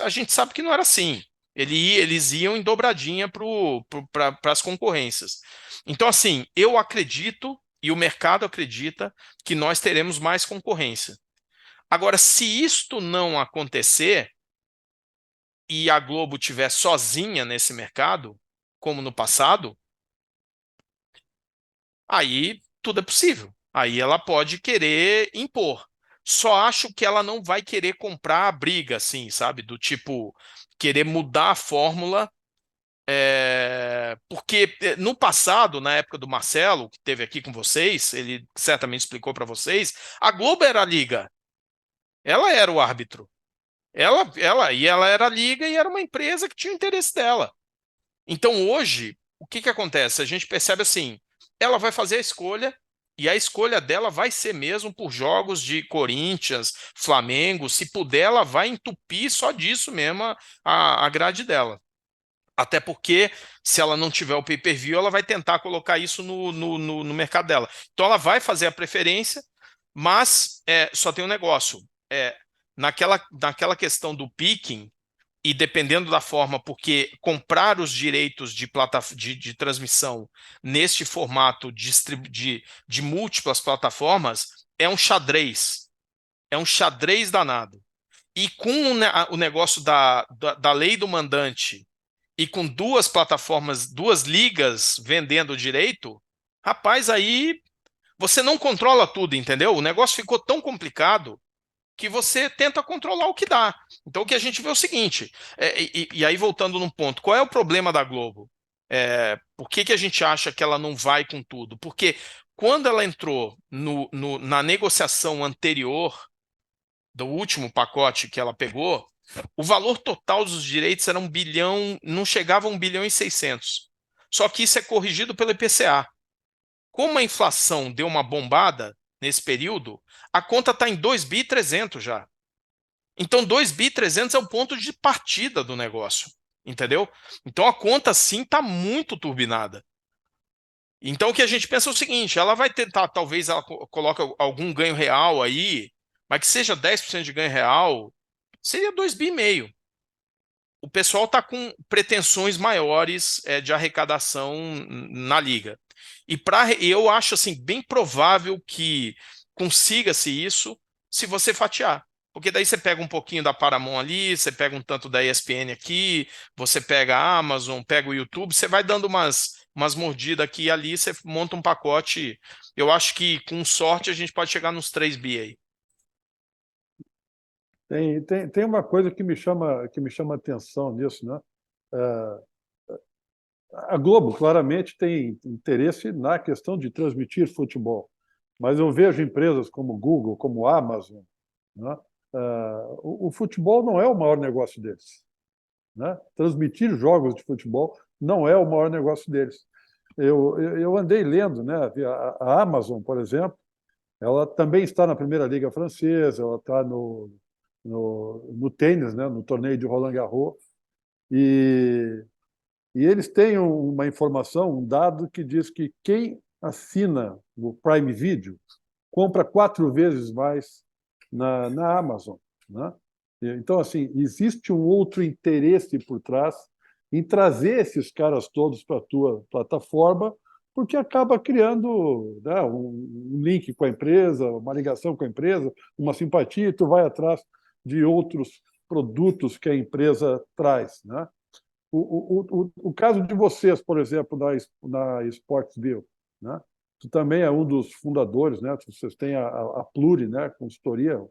A gente sabe que não era assim. Eles iam em dobradinha para as concorrências. Então, assim, eu acredito, e o mercado acredita, que nós teremos mais concorrência. Agora, se isto não acontecer e a Globo estiver sozinha nesse mercado, como no passado, aí tudo é possível. Aí ela pode querer impor. Só acho que ela não vai querer comprar a briga, assim, sabe? Do tipo, querer mudar a fórmula. Porque no passado, na época do Marcelo, que esteve aqui com vocês, ele certamente explicou para vocês, a Globo era a liga. Ela era o árbitro. Ela era a liga e era uma empresa que tinha o interesse dela. Então hoje, o que acontece? A gente percebe assim, ela vai fazer a escolha e a escolha dela vai ser mesmo por jogos de Corinthians, Flamengo, se puder ela vai entupir só disso mesmo a grade dela. Até porque, se ela não tiver o pay-per-view, ela vai tentar colocar isso no mercado dela. Então ela vai fazer a preferência, mas só tem um negócio. Naquela questão do picking, e dependendo da forma, porque comprar os direitos de transmissão neste formato de múltiplas plataformas é um xadrez. É um xadrez danado. E com o negócio da lei do mandante e com duas plataformas, duas ligas vendendo o direito, rapaz, aí você não controla tudo, entendeu? O negócio ficou tão complicado que você tenta controlar o que dá. Então, o que a gente vê é o seguinte, e aí voltando num ponto, qual é o problema da Globo? Por que a gente acha que ela não vai com tudo? Porque quando ela entrou na negociação anterior do último pacote que ela pegou, o valor total dos direitos era 1 bilhão, não chegava a 1 bilhão e 600. Só que isso é corrigido pelo IPCA. Como a inflação deu uma bombada nesse período, a conta está em 2 bi 300 já. Então 2 bi 300 é o ponto de partida do negócio, entendeu? Então a conta sim está muito turbinada. Então o que a gente pensa é o seguinte, ela vai tentar, talvez ela coloque algum ganho real aí, mas que seja 10% de ganho real, seria 2,5 bi. O pessoal está com pretensões maiores de arrecadação na liga. Eu acho assim, bem provável que consiga-se isso se você fatiar. Porque daí você pega um pouquinho da Paramount ali, você pega um tanto da ESPN aqui, você pega a Amazon, pega o YouTube, você vai dando umas mordidas aqui e ali, você monta um pacote. Eu acho que com sorte a gente pode chegar nos 3 bi aí. Tem uma coisa que me chama atenção nisso, né? É, a Globo claramente tem interesse na questão de transmitir futebol, mas eu vejo empresas como Google, como Amazon, né? O futebol não é o maior negócio deles, né? Transmitir jogos de futebol não é o maior negócio deles. Eu andei lendo, né? A Amazon, por exemplo, ela também está na Primeira Liga Francesa, ela está no tênis, né? No torneio de Roland Garros, e eles têm uma informação, um dado que diz que quem assina o Prime Video compra 4 vezes mais na Amazon, né? Então, assim, existe um outro interesse por trás em trazer esses caras todos para a tua plataforma, porque acaba criando, né, um link com a empresa, uma ligação com a empresa, uma simpatia, e tu vai atrás de outros produtos que a empresa traz, né? O caso de vocês, por exemplo, na Sportsville, né? Tu também é um dos fundadores, né? Vocês têm a Pluri, né? Consultoria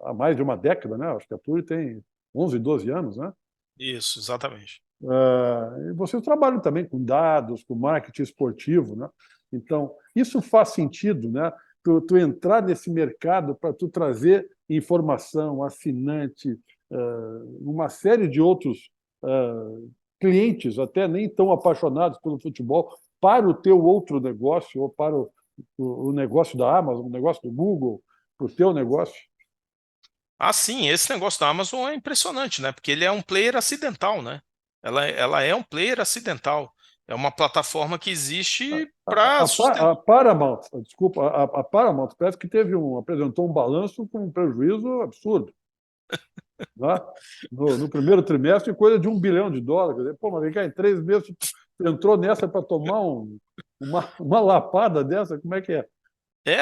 há mais de uma década, né? Acho que a Pluri tem 11, 12 anos, né? Isso, exatamente. E vocês trabalham também com dados, com marketing esportivo, né? Então, isso faz sentido, né? Tu entrar nesse mercado para tu trazer informação, assinante, uma série de outros clientes, até nem tão apaixonados pelo futebol, para o teu outro negócio, ou para o negócio da Amazon, o negócio do Google, para o teu negócio. Ah, sim, esse negócio da Amazon é impressionante, né? Porque ele é um player acidental, né? Ela é um player acidental. É uma plataforma que existe para sustentar. A Paramount, desculpa, a Paramount parece que apresentou um balanço com um prejuízo absurdo, né? No primeiro trimestre, coisa de US$ 1 bilhão. Quer dizer, pô, mas vem cá, em 3 meses tu entrou nessa para tomar uma lapada dessa? Como é que é?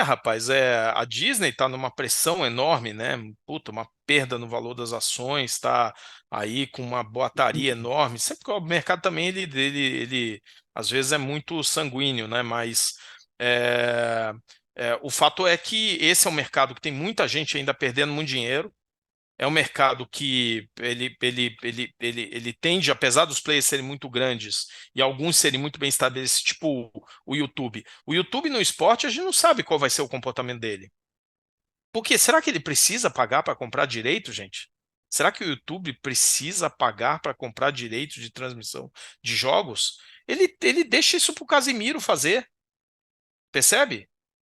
Rapaz, a Disney está numa pressão enorme, né? Puta, uma perda no valor das ações, está aí com uma boataria enorme. Sempre que o mercado também, ele às vezes é muito sanguíneo, né? Mas o fato é que esse é um mercado que tem muita gente ainda perdendo muito dinheiro. É um mercado que ele tende, apesar dos players serem muito grandes e alguns serem muito bem estabelecidos, tipo o YouTube. O YouTube no esporte, a gente não sabe qual vai ser o comportamento dele. Por quê? Será que ele precisa pagar para comprar direito, gente? Será que o YouTube precisa pagar para comprar direito de transmissão de jogos? Ele deixa isso para o Casimiro fazer, percebe?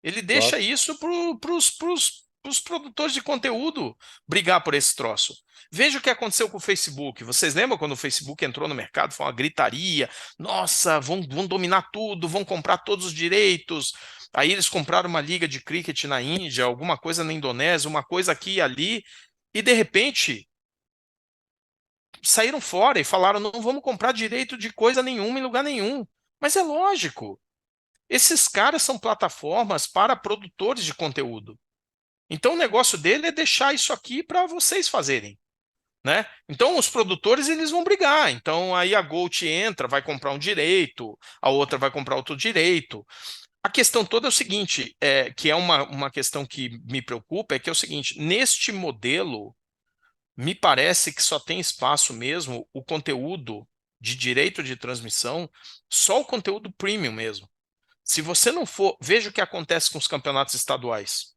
Ele deixa Claro. isso para os produtores de conteúdo brigar por esse troço. Veja o que aconteceu com o Facebook. Vocês lembram quando o Facebook entrou no mercado? Foi uma gritaria. Nossa, vão dominar tudo, vão comprar todos os direitos. Aí eles compraram uma liga de cricket na Índia, alguma coisa na Indonésia, uma coisa aqui e ali. E de repente saíram fora e falaram: não vamos comprar direito de coisa nenhuma em lugar nenhum. Mas é lógico. Esses caras são plataformas para produtores de conteúdo. Então o negócio dele é deixar isso aqui para vocês fazerem, né? Então os produtores eles vão brigar. Então aí a Gold entra, vai comprar um direito, a outra vai comprar outro direito. A questão toda é o seguinte, que é uma questão que me preocupa, é que é o seguinte, neste modelo, me parece que só tem espaço mesmo o conteúdo de direito de transmissão, só o conteúdo premium mesmo. Se você não for, veja o que acontece com os campeonatos estaduais.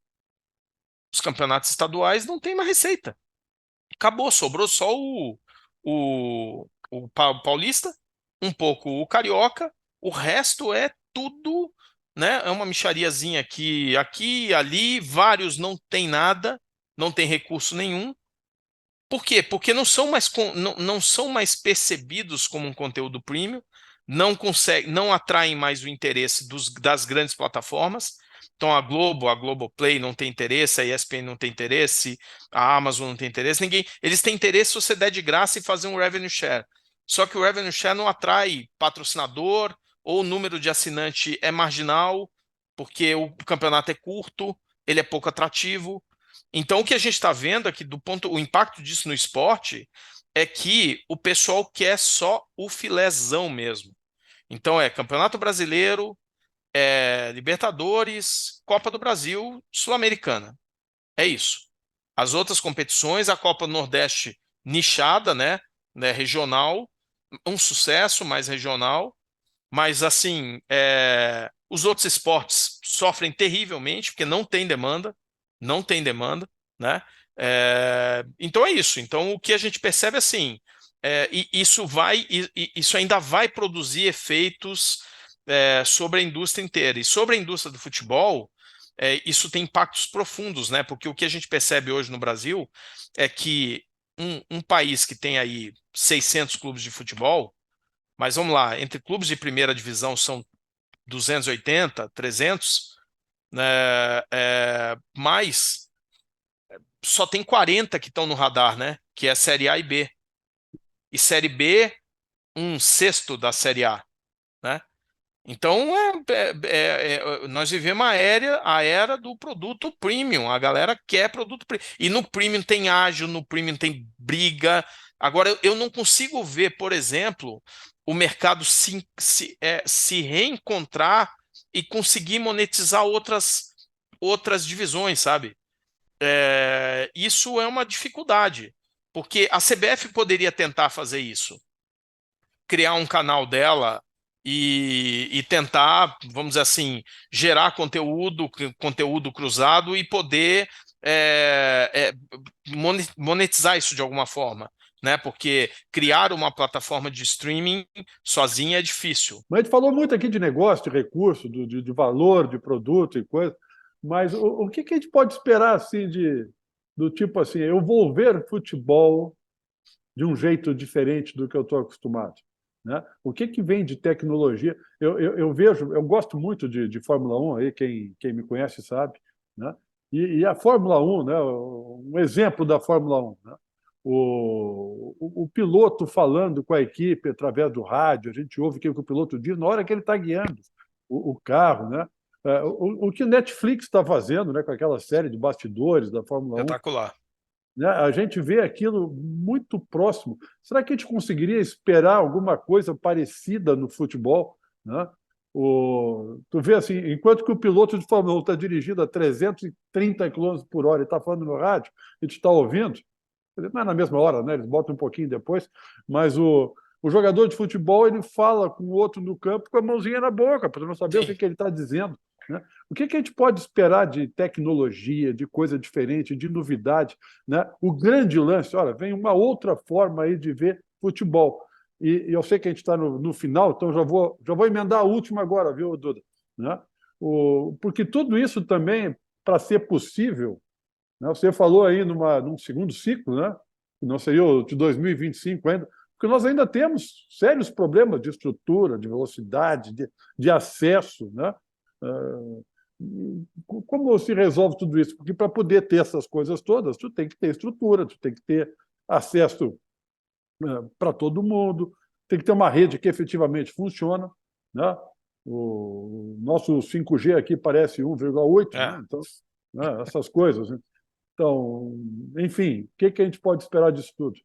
Os campeonatos estaduais não têm mais receita. Acabou, sobrou só o paulista, um pouco o carioca, o resto é tudo, né? É uma mixariazinha aqui e ali, vários não tem nada, não tem recurso nenhum. Por quê? Porque não são mais percebidos como um conteúdo premium, não atraem mais o interesse das grandes plataformas. Então a Globo, a Globoplay não tem interesse, a ESPN não tem interesse, a Amazon não tem interesse, ninguém. Eles têm interesse se você der de graça e fazer um revenue share. Só que o revenue share não atrai patrocinador, ou o número de assinante é marginal, porque o campeonato é curto, ele é pouco atrativo. Então o que a gente está vendo aqui, o impacto disso no esporte, é que o pessoal quer só o filézão mesmo. Então é Campeonato Brasileiro, Libertadores, Copa do Brasil, Sul-Americana. É isso. As outras competições, a Copa do Nordeste nichada, né, regional, um sucesso mais regional, mas assim, os outros esportes sofrem terrivelmente porque não tem demanda, não tem demanda, né? Então é isso. Então o que a gente percebe assim, isso ainda vai produzir efeitos sobre a indústria inteira. E sobre a indústria do futebol, isso tem impactos profundos, né? Porque o que a gente percebe hoje no Brasil é que um país que tem aí 600 clubes de futebol, mas vamos lá, entre clubes de primeira divisão são 280, 300, né? Mas só tem 40 que estão no radar, né? Que é a Série A e B. E Série B, um sexto da Série A, né? Então, nós vivemos a era do produto premium. A galera quer produto premium. E no premium tem ágio, no premium tem briga. Agora, eu não consigo ver, por exemplo, o mercado se reencontrar e conseguir monetizar outras divisões, sabe? Isso é uma dificuldade, porque a CBF poderia tentar fazer isso, criar um canal dela e tentar, vamos dizer assim, gerar conteúdo cruzado e poder monetizar isso de alguma forma, né? Porque criar uma plataforma de streaming sozinha é difícil. Mas a gente falou muito aqui de negócio, de recurso, de valor, de produto e coisa, mas o que que a gente pode esperar assim do tipo assim, eu vou ver futebol de um jeito diferente do que eu estou acostumado, né? O que que vem de tecnologia? Eu vejo, eu gosto muito de Fórmula 1, aí quem me conhece sabe, né? E a Fórmula 1, né? Um exemplo da Fórmula 1, né? O piloto falando com a equipe através do rádio, a gente ouve o que o piloto diz na hora que ele está guiando o carro, né? O que o Netflix está fazendo, né, com aquela série de bastidores da Fórmula 1, Espetacular. né? A gente vê aquilo muito próximo. Será que a gente conseguiria esperar alguma coisa parecida no futebol, né? Tu vê assim, enquanto que o piloto de Fórmula 1 está dirigindo a 330 km por hora e está falando no rádio, e tu está ouvindo, não é na mesma hora, né? Eles botam um pouquinho depois, mas o jogador de futebol ele fala com o outro no campo com a mãozinha na boca, para não saber o que ele está dizendo, né? O que a gente pode esperar de tecnologia, de coisa diferente, de novidade, né? O grande lance, olha, vem uma outra forma aí de ver futebol. E eu sei que a gente está no final, então já vou emendar a última agora, viu, Duda? Né? Porque tudo isso também, para ser possível, né? Você falou aí num segundo ciclo, né? Que não seria o de 2025 ainda, porque nós ainda temos sérios problemas de estrutura, de velocidade, de acesso, né? Como se resolve tudo isso? Porque para poder ter essas coisas todas, tu tem que ter estrutura, tu tem que ter acesso para todo mundo, tem que ter uma rede que efetivamente funciona, né? O nosso 5G aqui parece 1,8, né? Então, né? Essas coisas, né? Então, enfim, o que a gente pode esperar disso tudo?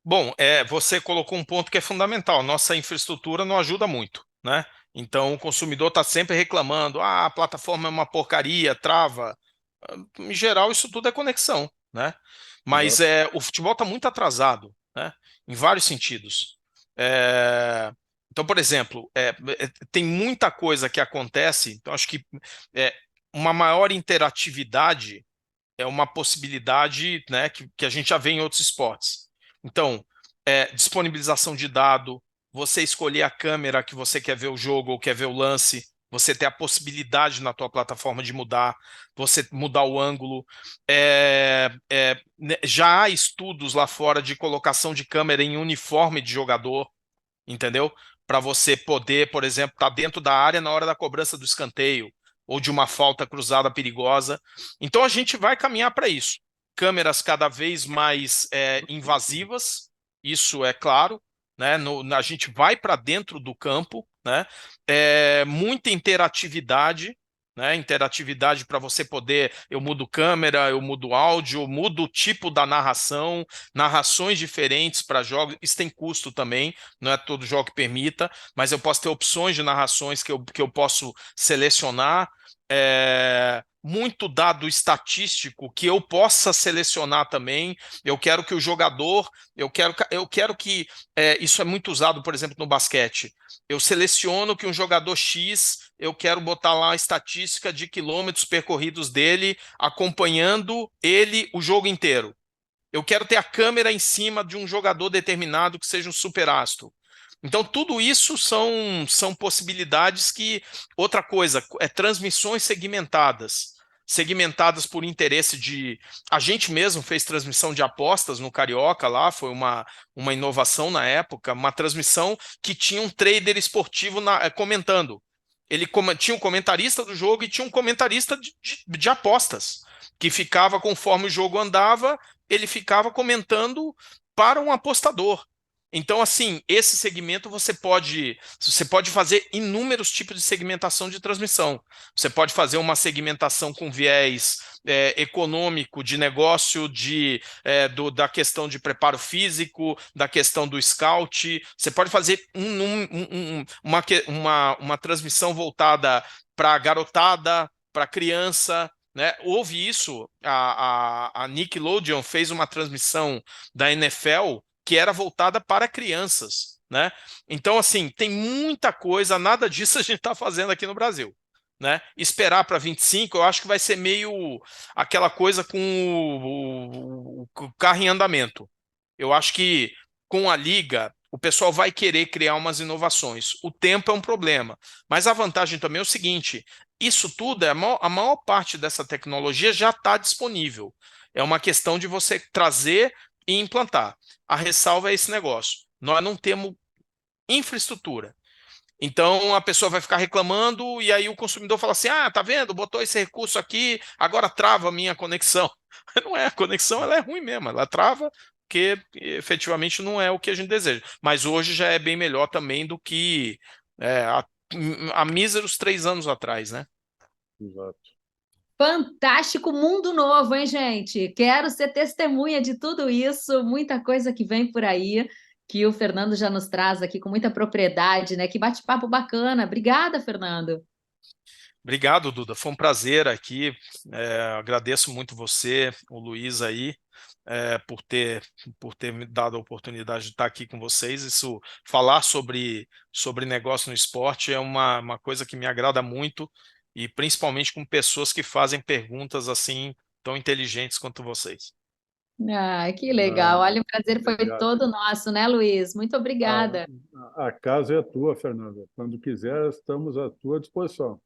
Bom, você colocou um ponto que é fundamental. Nossa infraestrutura não ajuda muito, né? Então, o consumidor está sempre reclamando: a plataforma é uma porcaria, trava. Em geral, isso tudo é conexão, né? Mas Exato. o futebol está muito atrasado, né? Em vários sentidos. É, Então, por exemplo, tem muita coisa que acontece. Então, acho que é, uma maior interatividade é uma possibilidade, né, que a gente já vê em outros esportes. Então, disponibilização de dado, você escolher a câmera que você quer ver o jogo ou quer ver o lance, você ter a possibilidade na tua plataforma de mudar, você mudar o ângulo. Né, já há estudos lá fora de colocação de câmera em uniforme de jogador, entendeu? Para você poder, por exemplo, estar dentro da área na hora da cobrança do escanteio, ou de uma falta cruzada perigosa. Então a gente vai caminhar para isso. Câmeras cada vez mais invasivas, isso é claro, né? A gente vai para dentro do campo, né? Muita interatividade, né? Interatividade para você poder, eu mudo câmera, eu mudo áudio, eu mudo o tipo da narração, narrações diferentes para jogos, isso tem custo também, não é todo jogo que permita, mas eu posso ter opções de narrações que eu posso selecionar, muito dado estatístico que eu possa selecionar também. Eu quero que o jogador, eu quero que isso é muito usado, por exemplo, no basquete. Eu seleciono que um jogador X, eu quero botar lá a estatística de quilômetros percorridos dele, acompanhando ele o jogo inteiro. Eu quero ter a câmera em cima de um jogador determinado que seja um superastro. Então, tudo isso são possibilidades que... Outra coisa, transmissões segmentadas. Segmentadas por interesse de... A gente mesmo fez transmissão de apostas no Carioca lá, foi uma inovação na época, uma transmissão que tinha um trader esportivo comentando. Ele tinha um comentarista do jogo e tinha um comentarista de apostas, que ficava, conforme o jogo andava, ele ficava comentando para um apostador. Então, assim, esse segmento você pode fazer inúmeros tipos de segmentação de transmissão. Você pode fazer uma segmentação com viés econômico, de negócio, da questão de preparo físico, da questão do scout. Você pode fazer uma transmissão voltada para garotada, para criança, né? Houve isso, a Nickelodeon fez uma transmissão da NFL que era voltada para crianças, né? Então, assim, tem muita coisa, nada disso a gente está fazendo aqui no Brasil, né? Esperar para 25, eu acho que vai ser meio aquela coisa com o carro em andamento. Eu acho que com a liga, o pessoal vai querer criar umas inovações. O tempo é um problema, mas a vantagem também é o seguinte, isso tudo, a maior parte dessa tecnologia já está disponível. É uma questão de você trazer e implantar. A ressalva é esse negócio. Nós não temos infraestrutura. Então a pessoa vai ficar reclamando e aí o consumidor fala assim, tá vendo? Botou esse recurso aqui, agora trava a minha conexão. Não é, a conexão ela é ruim mesmo, ela trava porque efetivamente não é o que a gente deseja. Mas hoje já é bem melhor também do que há míseros 3 anos atrás, né? Exato. Fantástico, mundo novo, hein, gente? Quero ser testemunha de tudo isso, muita coisa que vem por aí, que o Fernando já nos traz aqui com muita propriedade, né? Que bate-papo bacana. Obrigada, Fernando. Obrigado, Duda. Foi um prazer aqui. Agradeço muito você, o Luiz aí, por ter me dado a oportunidade de estar aqui com vocês. Isso, falar sobre negócio no esporte é uma coisa que me agrada muito, e principalmente com pessoas que fazem perguntas assim tão inteligentes quanto vocês. Que legal. Olha, o prazer foi Obrigado. todo nosso, né, Luiz? Muito obrigada. A casa é tua, Fernanda. Quando quiser, estamos à tua disposição,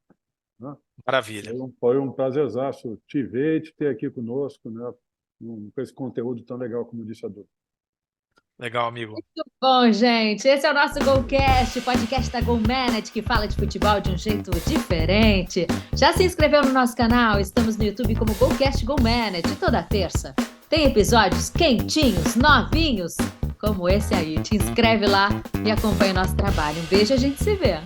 né? Maravilha. Foi um prazerzaço te ver e te ter aqui conosco, né? Com esse conteúdo tão legal, como disse a Duda. Legal, amigo. Muito bom, gente. Esse é o nosso GoCast, podcast da GoManage, que fala de futebol de um jeito diferente. Já se inscreveu no nosso canal? Estamos no YouTube como GoCast GoManage, toda terça. Tem episódios quentinhos, novinhos, como esse aí. Te inscreve lá e acompanha o nosso trabalho. Um beijo, a gente se vê.